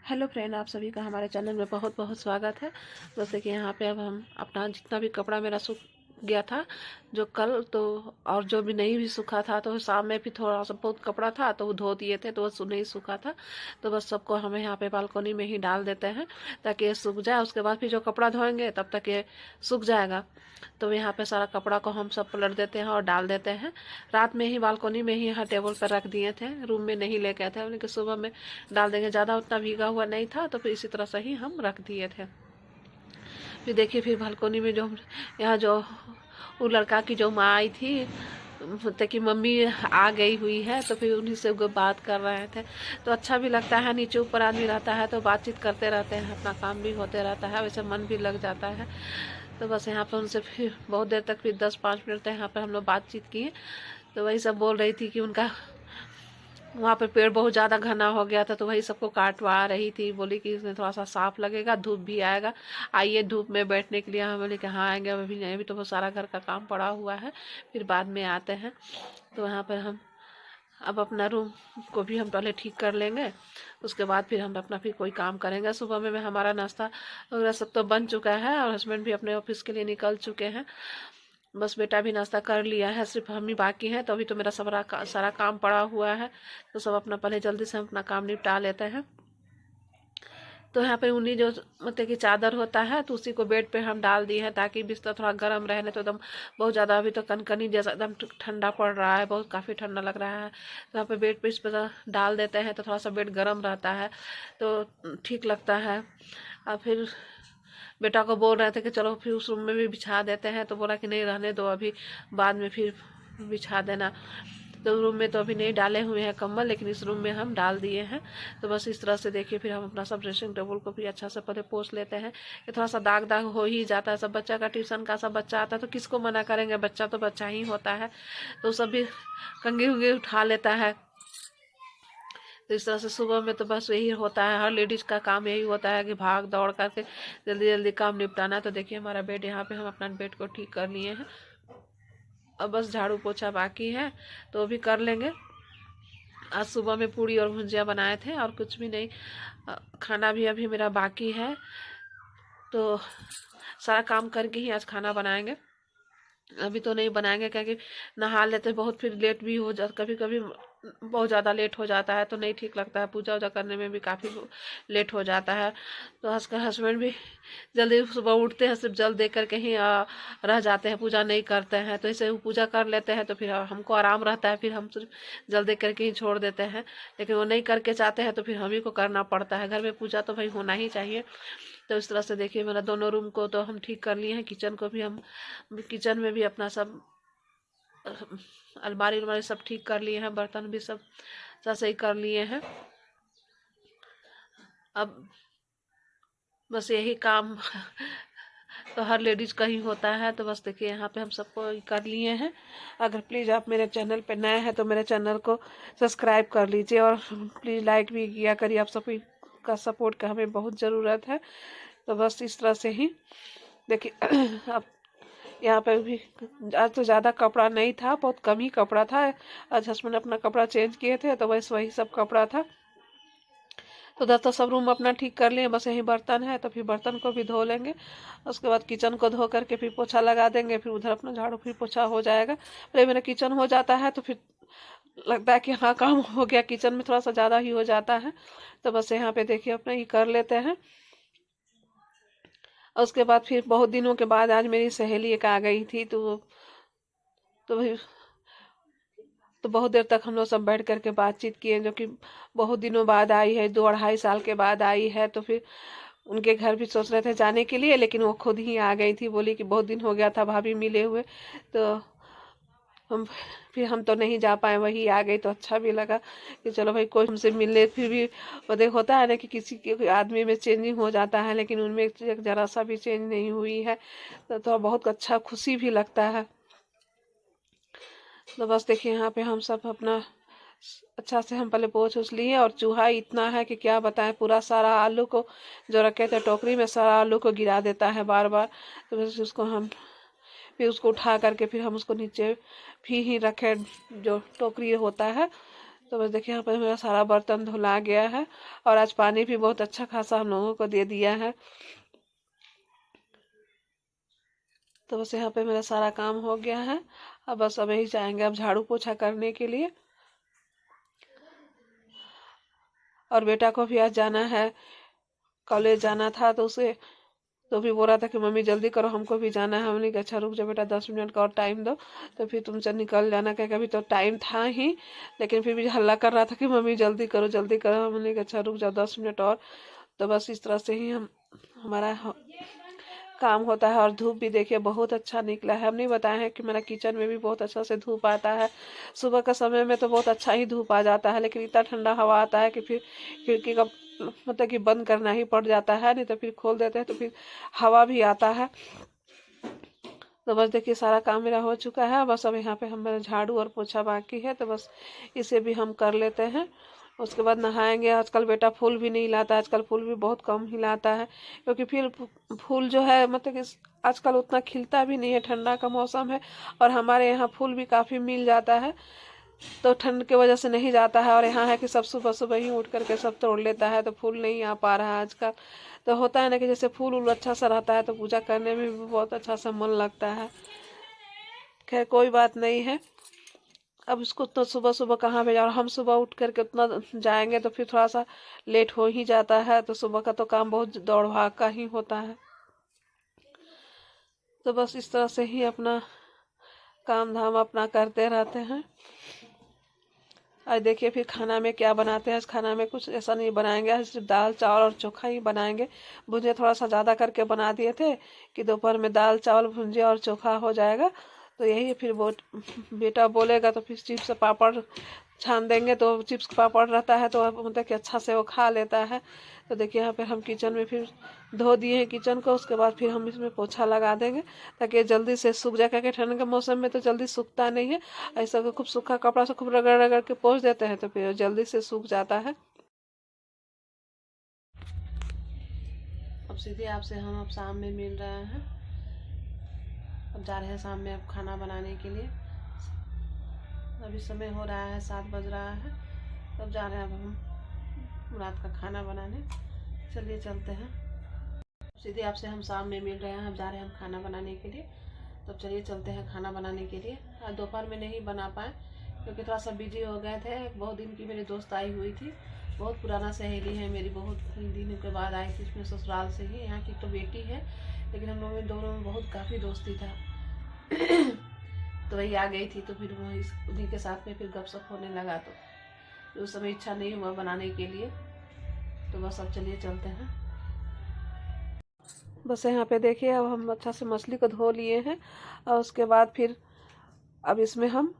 Hello friend, आप सभी का हमारे चैनल में बहुत बहुत स्वागत है। जैसे कि यहाँ पे अब हम अपना जितना भी कपड़ा मेरा सूख गया था जो कल तो, और जो भी नहीं भी सूखा था, तो शाम में भी थोड़ा सा बहुत कपड़ा था तो वो धो दिए थे, तो वो नहीं सूखा था। तो बस सबको हमें यहाँ पे बालकनी में ही डाल देते हैं ताकि ये सूख जाए। उसके बाद फिर जो कपड़ा धोएंगे तब तक ये सूख जाएगा। तो यहाँ पे सारा कपड़ा को हम सब पलट देते हैं और डाल देते हैं। रात में ही बालकनी में ही यहाँ टेबल पर रख दिए थे, रूम में नहीं लेके आए थे, लेकिन सुबह में डाल देंगे। ज़्यादा उतना भीगा हुआ नहीं था तो फिर इसी तरह से ही हम रख दिए थे। फिर देखिए, फिर बालकनी में जो यहाँ जो वो लड़का की जो माँ आई थी, होते कि मम्मी आ गई हुई है, तो फिर उन्हीं से वो बात कर रहे थे। तो अच्छा भी लगता है, नीचे ऊपर आदमी रहता है तो बातचीत करते रहते हैं, अपना काम भी होते रहता है, वैसे मन भी लग जाता है। तो बस यहाँ पर उनसे फिर बहुत देर तक, फिर 10-5 मिनट तक यहाँ पर हम लोग बातचीत किए। तो वही सब बोल रही थी कि उनका वहाँ पे पेड़ बहुत ज़्यादा घना हो गया था, तो वही सबको काटवा रही थी। बोली कि इसमें थोड़ा सा साफ लगेगा, धूप भी आएगा, आइए धूप में बैठने के लिए। हम बोले कि हाँ आएंगे, अभी नहीं, अभी तो बहुत सारा घर का काम पड़ा हुआ है, फिर बाद में आते हैं। तो यहाँ पर हम अब अपना रूम को भी हम पहले ठीक कर लेंगे, उसके बाद फिर हम अपना फिर कोई काम करेंगे। सुबह में हमारा नाश्ता वगैरह सब तो बन चुका है और हस्बैंड भी अपने ऑफिस के लिए निकल चुके हैं। बस बेटा भी नाश्ता कर लिया है, सिर्फ हम ही बाकी हैं। तो अभी तो मेरा सारा काम पड़ा हुआ है, तो सब अपना पहले जल्दी से हम अपना काम निपटा लेते हैं। तो यहाँ पे उन्हीं जो मतलब कि चादर होता है, तो उसी को बेड पे हम डाल दिए हैं ताकि बिस्तर थोड़ा गर्म रहे, नहीं तो एकदम बहुत ज़्यादा अभी तो कनकनी जैसा एकदम ठंडा पड़ रहा है, बहुत काफ़ी ठंडा लग रहा है। तो यहाँ पे बेड पे इस पर डाल देते हैं तो थोड़ा सा बेड गर्म रहता है, तो ठीक लगता है। और फिर बेटा को बोल रहे थे कि चलो फिर उस रूम में भी बिछा देते हैं, तो बोला कि नहीं रहने दो, अभी बाद में फिर बिछा देना। तो रूम में तो अभी नहीं डाले हुए हैं कंबल, लेकिन इस रूम में हम डाल दिए हैं। तो बस इस तरह से देखिए, फिर हम अपना सब ड्रेसिंग टेबल को भी अच्छा से पहले पोंछ लेते हैं। ये थोड़ा सा दाग दाग हो ही जाता है, सब बच्चा का ट्यूशन का सब बच्चा आता है तो किसको मना करेंगे, बच्चा तो बच्चा ही होता है। तो सब भी कंघी उंगी उठा लेता है। तो इस तरह से सुबह में तो बस यही होता है, हर लेडीज का काम यही होता है कि भाग दौड़ करके जल्दी जल्दी काम निपटाना है। तो देखिए हमारा बेड, यहाँ पे हम अपना बेड को ठीक कर लिए हैं, अब बस झाड़ू पोछा बाकी है तो वो भी कर लेंगे। आज सुबह में पूड़ी और भुजिया बनाए थे और कुछ भी नहीं। खाना भी अभी मेरा बाकी है, तो सारा काम करके ही आज खाना बनाएंगे। अभी तो नहीं बनाएंगे क्योंकि नहा लेते बहुत, फिर लेट भी हो जा, कभी कभी बहुत ज़्यादा लेट हो जाता है तो नहीं ठीक लगता है, पूजा वूजा करने में भी काफ़ी लेट हो जाता है। तो हस्बैंड भी जल्दी सुबह उठते हैं, सिर्फ जल दे करके ही रह जाते हैं, पूजा नहीं करते हैं। तो ऐसे वो पूजा कर लेते हैं तो फिर हमको आराम रहता है, फिर हम सिर्फ जल दे करके ही छोड़ देते हैं। लेकिन वो नहीं करके चाहते हैं तो फिर हम ही को करना पड़ता है, घर में पूजा तो भाई होना ही चाहिए। तो इस तरह से देखिए मेरा दोनों रूम को तो हम ठीक कर लिए हैं, किचन को भी हम, किचन में भी अपना सब अलमारी उलमारी सब ठीक कर लिए हैं, बर्तन भी सब सही कर लिए हैं। अब बस यही काम तो हर लेडीज का ही होता है। तो बस देखिए यहाँ पे हम सबको कर लिए हैं। अगर प्लीज़ आप मेरे चैनल पे नए हैं तो मेरे चैनल को सब्सक्राइब कर लीजिए और प्लीज़ लाइक भी किया करिए, आप सभी का सपोर्ट का हमें बहुत ज़रूरत है। तो बस इस तरह से ही देखिए अब यहाँ पे भी आज तो ज़्यादा कपड़ा नहीं था, बहुत कम ही कपड़ा था। आज हस्बैंड अपना कपड़ा चेंज किए थे तो बस वही सब कपड़ा था। तो उधर तो सब रूम अपना ठीक कर लिए, बस यही बर्तन है तो फिर बर्तन को भी धो लेंगे। उसके बाद किचन को धो करके फिर पोछा लगा देंगे, फिर उधर अपना झाड़ू फिर पोछा हो जाएगा। पहले मेरा किचन हो जाता है तो फिर लगता है कि हाँ काम हो गया, किचन में थोड़ा सा ज़्यादा ही हो जाता है। तो बस यहाँ पे देखिए अपना ये कर लेते हैं। और उसके बाद फिर बहुत दिनों के बाद आज मेरी सहेली एक आ गई थी, तो भाई तो बहुत देर तक हम लोग सब बैठ करके बातचीत किए, जो कि बहुत दिनों बाद आई है, 2-2.5 साल के बाद आई है। तो फिर उनके घर भी सोच रहे थे जाने के लिए, लेकिन वो खुद ही आ गई थी, बोली कि बहुत दिन हो गया था भाभी मिले हुए। तो हम फिर हम तो नहीं जा पाए, वही आ गई। तो अच्छा भी लगा कि चलो भाई कोई हमसे मिलने, फिर भी वो देख होता है ना कि किसी के आदमी में चेंजिंग हो जाता है, लेकिन उनमें एक जरा सा भी चेंज नहीं हुई है। तो बहुत अच्छा खुशी भी लगता है। तो बस देखिए यहाँ पे हम सब अपना अच्छा से हम पहले पोंछ उछ लिए, और चूहा इतना है कि क्या बताएं, पूरा सारा आलू को जो रखे थे टोकरी में, सारा आलू को गिरा देता है बार बार। तो बस उसको हम फिर उसको उठा करके फिर हम उसको नीचे भी ही रखे, जो टोकरी होता है। तो बस देखिए यहाँ पर मेरा सारा बर्तन धुला गया है और आज पानी भी बहुत अच्छा खासा हम लोगों को दे दिया है। तो बस यहाँ पे मेरा सारा काम हो गया है। अब बस अब यही जाएंगे अब झाड़ू पोछा करने के लिए। और बेटा को भी आज जाना है, कॉलेज जाना था, तो उसे तो भी बोल रहा था कि मम्मी जल्दी करो, हमको भी जाना है। हमने कहा अच्छा रुक जा बेटा, 10 मिनट का और टाइम दो, तो फिर तुमसे निकल जाना। क्या अभी तो टाइम था ही, लेकिन फिर भी हल्ला कर रहा था कि मम्मी जल्दी करो जल्दी करो। हमने कहा अच्छा रुक जाओ 10 मिनट और। तो बस इस तरह से ही हमारा काम होता है। और धूप भी देखिए बहुत अच्छा निकला है। हम नहीं बताए हैं कि मेरा किचन में भी बहुत अच्छा से धूप आता है। सुबह का समय में तो बहुत अच्छा ही धूप आ जाता है, लेकिन इतना ठंडा हवा आता है कि फिर खिड़की का मतलब कि बंद करना ही पड़ जाता है, नहीं तो फिर खोल देते हैं तो फिर हवा भी आता है। तो बस देखिए सारा काम मेरा हो चुका है। बस अब यहाँ पे हमारा झाड़ू और पोछा बाकी है, तो बस इसे भी हम कर लेते हैं। उसके बाद नहाएंगे। आजकल बेटा फूल भी नहीं लाता, आजकल फूल भी बहुत कम ही लाता है, क्योंकि फिर फूल जो है मतलब कि आजकल उतना खिलता भी नहीं है, ठंडा का मौसम है और हमारे यहाँ फूल भी काफ़ी मिल जाता है, तो ठंड की वजह से नहीं जाता है। और यहाँ है कि सब सुबह सुबह ही उठ करके सब तोड़ लेता है, तो फूल नहीं आ पा रहा है आजकल। तो होता है ना कि जैसे फूल उल अच्छा सा रहता है तो पूजा करने में भी बहुत अच्छा सा मन लगता है। खैर कोई बात नहीं है। अब इसको तो सुबह सुबह कहाँ भेजा, और हम सुबह उठ करके उतना जाएंगे तो फिर थोड़ा सा लेट हो ही जाता है। तो सुबह का तो काम बहुत दौड़ भाग का ही होता है। तो बस इस तरह से ही अपना काम धाम अपना करते रहते हैं। आज देखिए फिर खाना में क्या बनाते हैं। आज खाना में कुछ ऐसा नहीं बनाएंगे, आज सिर्फ दाल चावल और चोखा ही बनाएंगे। भुंजिया थोड़ा सा ज़्यादा करके बना दिए थे कि दोपहर में दाल चावल भुंजिया और चोखा हो जाएगा। तो यही फिर वो बेटा बोलेगा तो फिर चिप्स पापड़ छान देंगे, तो चिप्स पापड़ रहता है तो मतलब कि अच्छा से वो खा लेता है। तो देखिए यहाँ पे हम किचन में फिर धो दिए हैं किचन को। उसके बाद फिर हम इसमें पोछा लगा देंगे ताकि जल्दी से सूख जाए, क्योंकि ठंड के मौसम में तो जल्दी सूखता नहीं है। ऐसा अगर खूब सूखा कपड़ा से खूब रगड़ रगड़ के पोंछ देते हैं तो फिर जल्दी से सूख जाता है। अब सीधे आपसे हम अब शाम में मिल रहे हैं। अब जा रहे हैं शाम में अब खाना बनाने के लिए। अभी समय हो रहा है 7 बज रहा है। तब जा रहे हैं अब हम रात का खाना बनाने। चलिए चलते हैं। सीधे आपसे हम शाम में मिल रहे हैं। हम जा रहे हैं हम खाना बनाने के लिए। तब चलिए चलते हैं खाना बनाने के लिए। आज दोपहर में नहीं बना पाए क्योंकि थोड़ा सा बिजी हो गए थे। बहुत दिन की मेरी दोस्त आई हुई थी, बहुत पुराना सहेली है मेरी, बहुत दिनों के बाद आई थी इसमें ससुराल से ही। यहाँ की तो बेटी है, लेकिन हम लोगों में दोनों में बहुत काफ़ी दोस्ती था। तो वही आ गई थी, तो फिर वो उन्हीं के साथ में फिर गपशप होने लगा। तो उस समय इच्छा नहीं हुआ बनाने के लिए। तो बस अब चलिए चलते हैं। बस यहाँ पे देखिए अब हम अच्छा से मछली को धो लिए हैं। और उसके बाद फिर अब इसमें हम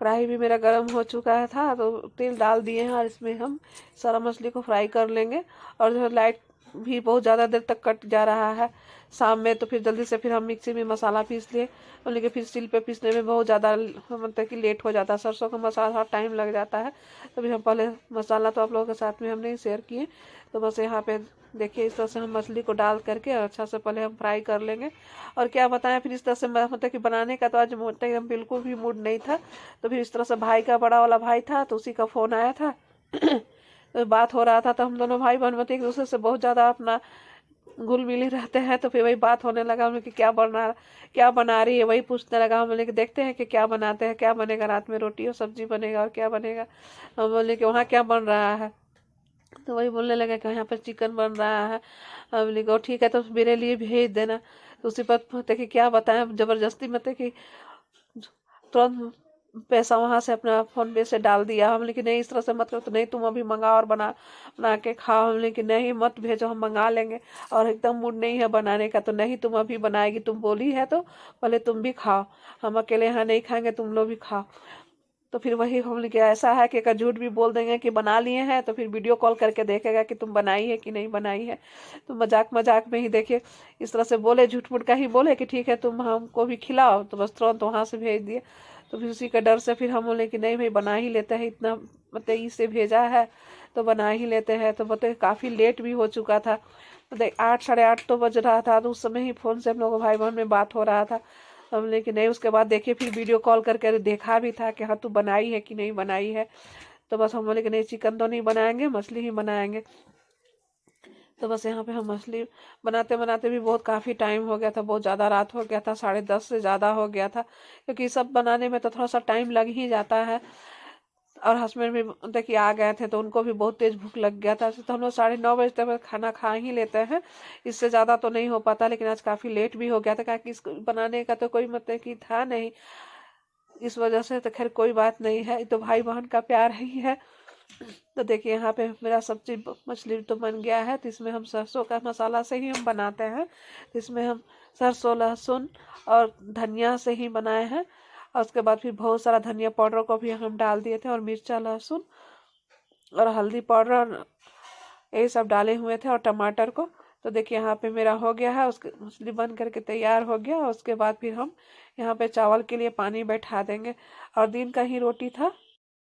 कढ़ाई भी मेरा गर्म हो चुका है था, तो तेल डाल दिए हैं और इसमें हम सारा मछली को फ्राई कर लेंगे। और जो लाइट भी बहुत ज़्यादा देर तक कट जा रहा है शाम में, तो फिर जल्दी से फिर हम मिक्सी में मसाला पीस लिए। लेकिन फिर सिल पे पीसने में बहुत ज़्यादा मतलब कि लेट हो जाता है। सरसों का मसाला थोड़ा टाइम लग जाता है, तो फिर हम पहले मसाला तो आप लोगों के साथ में हम नहीं शेयर किए। तो बस यहाँ पे देखिए इस तरह से हम मछली को डाल करके और अच्छा से पहले हम फ्राई कर लेंगे। और क्या बताएं, फिर इस तरह से मतलब कि बनाने का तो आज एकदम बिल्कुल भी मूड नहीं था। तो फिर इस तरह से भाई का बड़ा वाला भाई था, तो उसी का फ़ोन आया था। तो बात हो रहा था, तो हम दोनों भाई बहन मतलब एक दूसरे से बहुत ज़्यादा अपना घुल मिल ही रहते हैं। तो फिर वही बात होने लगा, हम कि क्या बना रही है, वही पूछने लगा। हम बोले कि देखते हैं कि क्या बनाते हैं, क्या बनेगा रात में, रोटी और सब्जी बनेगा और क्या बनेगा। हम बोले कि वहाँ क्या बन रहा है, तो वही बोलने लगे कि यहाँ पर चिकन बन रहा है। हम बोले कि ठीक है तो मेरे लिए भेज देना। तो उसी पर मतलब कि क्या बताएं, ज़बरदस्ती मतलब कि तुरंत पैसा वहाँ से अपना फ़ोन पे से डाल दिया। हम लेकिन नहीं इस तरह से मत करो, तो नहीं तुम अभी मंगाओ और बना बना के खाओ। हम लेकिन नहीं मत भेजो, हम मंगा लेंगे और एकदम मूड नहीं है बनाने का। तो नहीं तुम अभी बनाएगी, तुम बोली है तो पहले तुम भी खाओ, हम अकेले यहाँ नहीं खाएंगे, तुम लोग भी खाओ। तो फिर वही हमने किया, ऐसा है कि अगर झूठ भी बोल देंगे कि बना लिए हैं तो फिर वीडियो कॉल करके देखेगा कि तुम बनाई है कि नहीं बनाई है। तो मजाक मजाक में ही देखिए इस तरह से बोले, झूठ मूठ का ही बोले कि ठीक है तुम हमको भी खिलाओ, तो बस तुरंत वहाँ से भेज दिए। तो फिर उसी का डर से फिर हम बोले कि नहीं भाई बना ही लेते हैं, इतना मतलब इससे भेजा है तो बना ही लेते हैं। तो मतलब काफ़ी लेट भी हो चुका था, मतलब 8 साढ़े 8 तो बज रहा था। तो उस समय ही फ़ोन से हम लोग भाई बहन में बात हो रहा था। हमने कि नहीं, उसके बाद देखिए फिर वीडियो कॉल करके देखा भी था कि हाँ तू बनाई है कि नहीं बनाई है। तो बस हम बोले कि नहीं चिकन तो नहीं बनाएंगे, मछली ही बनाएंगे। तो बस यहाँ पे हम मछली बनाते बनाते भी बहुत काफ़ी टाइम हो गया था, बहुत ज़्यादा रात हो गया था, 10:30 से ज़्यादा हो गया था, क्योंकि सब बनाने में तो थोड़ा सा टाइम लग ही जाता है। और हस्बैंड भी देखिए आ गए थे, तो उनको भी बहुत तेज भूख लग गया था, तो हम लोग 9:30 तक खाना खा ही लेते हैं, इससे ज़्यादा तो नहीं हो पाता। लेकिन आज काफ़ी लेट भी हो गया था, क्योंकि इसको बनाने का तो कोई मतलब कि था नहीं, इस वजह से तो खैर कोई बात नहीं है, ये तो भाई बहन का प्यार ही है। तो देखिए यहाँ पे मेरा सब्जी मछली तो बन गया है। तो इसमें हम सरसों का मसाला से ही हम बनाते हैं, तो इसमें हम सरसों, लहसुन और धनिया से ही बनाए हैं। और उसके बाद फिर बहुत सारा धनिया पाउडर को भी हम डाल दिए थे, और मिर्चा, लहसुन और हल्दी पाउडर यही सब डाले हुए थे, और टमाटर को। तो देखिए यहाँ पे मेरा हो गया है, उसके मछली बन करके तैयार हो गया। और उसके बाद फिर हम यहाँ पे चावल के लिए पानी बैठा देंगे। और दिन का ही रोटी था,